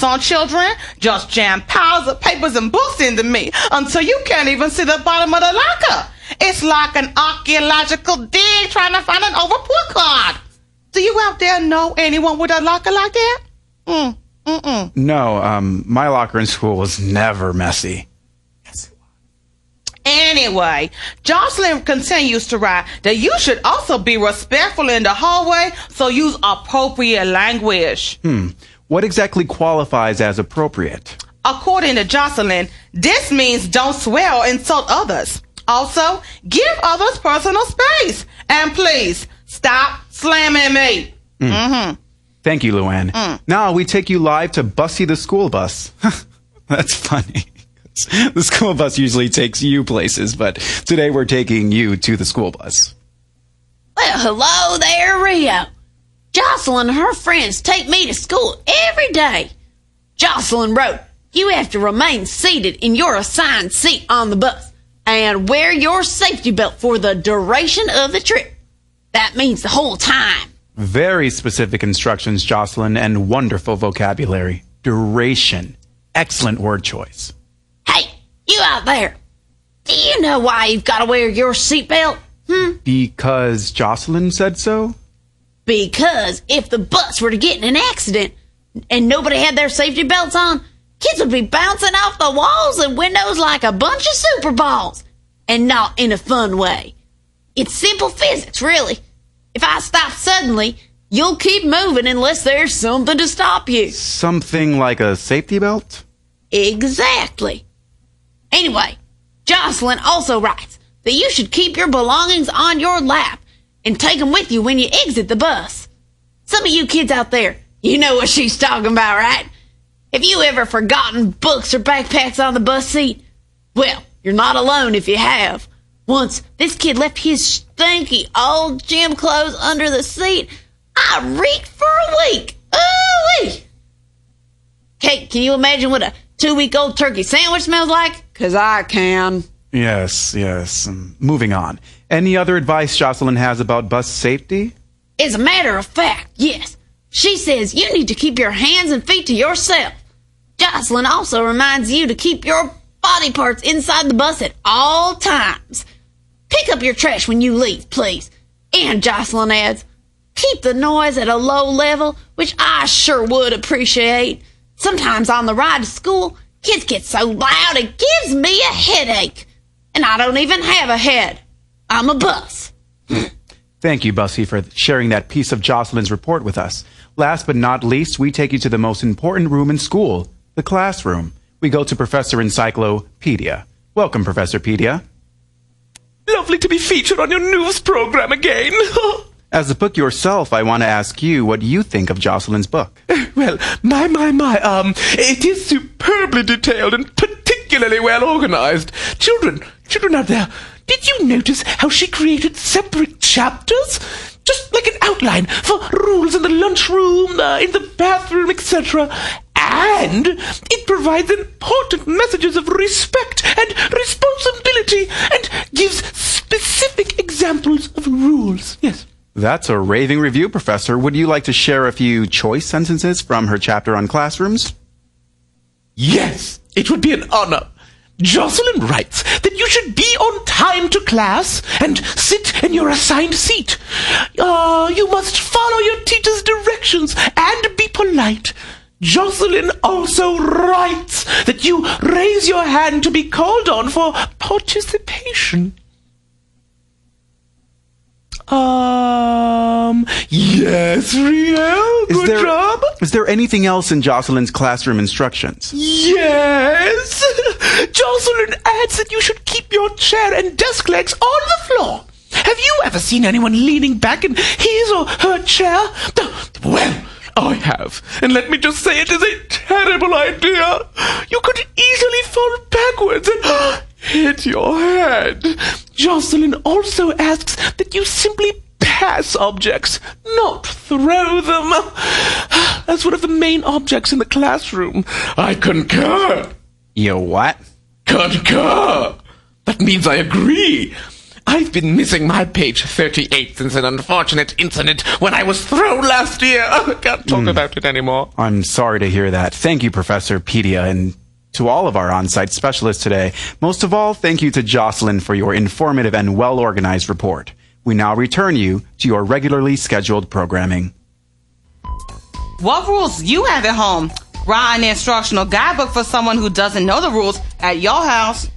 Some children just jam piles of papers and books into me until you can't even see the bottom of the locker. It's like an archaeological dig trying to find an overport card. Do you out there know anyone with a locker like that? No, my locker in school was never messy. Anyway, Jocelyn continues to write that you should also be respectful in the hallway, so use appropriate language. What exactly qualifies as appropriate? According to Jocelyn, this means don't swear or insult others. Also, give others personal space. And please, stop slamming me. Thank you, Luann. Now we take you live to Bussy the school bus. That's funny. The school bus usually takes you places, but today we're taking you to the school bus. Well, hello there, Rio. Jocelyn and her friends take me to school every day. Jocelyn wrote, you have to remain seated in your assigned seat on the bus and wear your safety belt for the duration of the trip. That means the whole time. Very specific instructions, Jocelyn, and wonderful vocabulary. Duration. Excellent word choice. Hey, you out there. Do you know why you've got to wear your seatbelt? Because Jocelyn said so? Because if the bus were to get in an accident and nobody had their safety belts on, kids would be bouncing off the walls and windows like a bunch of super balls. And not in a fun way. It's simple physics, really. If I stop suddenly, you'll keep moving unless there's something to stop you. Something like a safety belt? Exactly. Anyway, Jocelyn also writes that you should keep your belongings on your lap and take them with you when you exit the bus. Some of you kids out there, you know what she's talking about, right? Have you ever forgotten books or backpacks on the bus seat? Well, you're not alone if you have. Once, this kid left his stinky old gym clothes under the seat. I reeked for a week. Ooh-wee! Kate, can you imagine what a 2-week-old turkey sandwich smells like? 'Cause I can. Yes. Moving on. Any other advice Jocelyn has about bus safety? As a matter of fact, yes. She says you need to keep your hands and feet to yourself. Jocelyn also reminds you to keep your body parts inside the bus at all times. Pick up your trash when you leave, please. And Jocelyn adds, keep the noise at a low level, which I sure would appreciate. Sometimes on the ride to school, kids get so loud it gives me a headache. And I don't even have a head. I'm a bus. Thank you, Bussy, for sharing that piece of Jocelyn's report with us. Last but not least, we take you to the most important room in school, the classroom. We go to Professor Encyclopedia. Welcome, Professor Pedia. Lovely to be featured on your news program again. As a book yourself, I want to ask you what you think of Jocelyn's book. Well, my. It is superbly detailed and particularly well organized. Children out there, did you notice how she created separate chapters? Just like an outline for rules in the lunchroom, in the bathroom, etc. And it provides important messages of respect and responsibility and gives specific examples of rules. Yes. That's a raving review, Professor. Would you like to share a few choice sentences from her chapter on classrooms? Yes, it would be an honor. Jocelyn writes that you should be on time to class and sit in your assigned seat. You must follow your teacher's directions and be polite. Jocelyn also writes that you raise your hand to be called on for participation. Yes, Riel, good job. Is there anything else in Jocelyn's classroom instructions? Yes. Jocelyn adds that you should keep your chair and desk legs on the floor. Have you ever seen anyone leaning back in his or her chair? Well, I have. And let me just say it is a terrible idea. You could easily fall backwards and hit your head. Jocelyn also asks that you simply pass objects, not throw them. That's one of the main objects in the classroom. I concur. You what? Concur. That means I agree. I've been missing my page 38 since an unfortunate incident when I was thrown last year. I can't talk about it anymore. I'm sorry to hear that. Thank you, Professor Pedia, and to all of our on-site specialists today. Most of all, thank you to Jocelyn for your informative and well-organized report. We now return you to your regularly scheduled programming. What rules you have at home? Write an instructional guidebook for someone who doesn't know the rules at your house.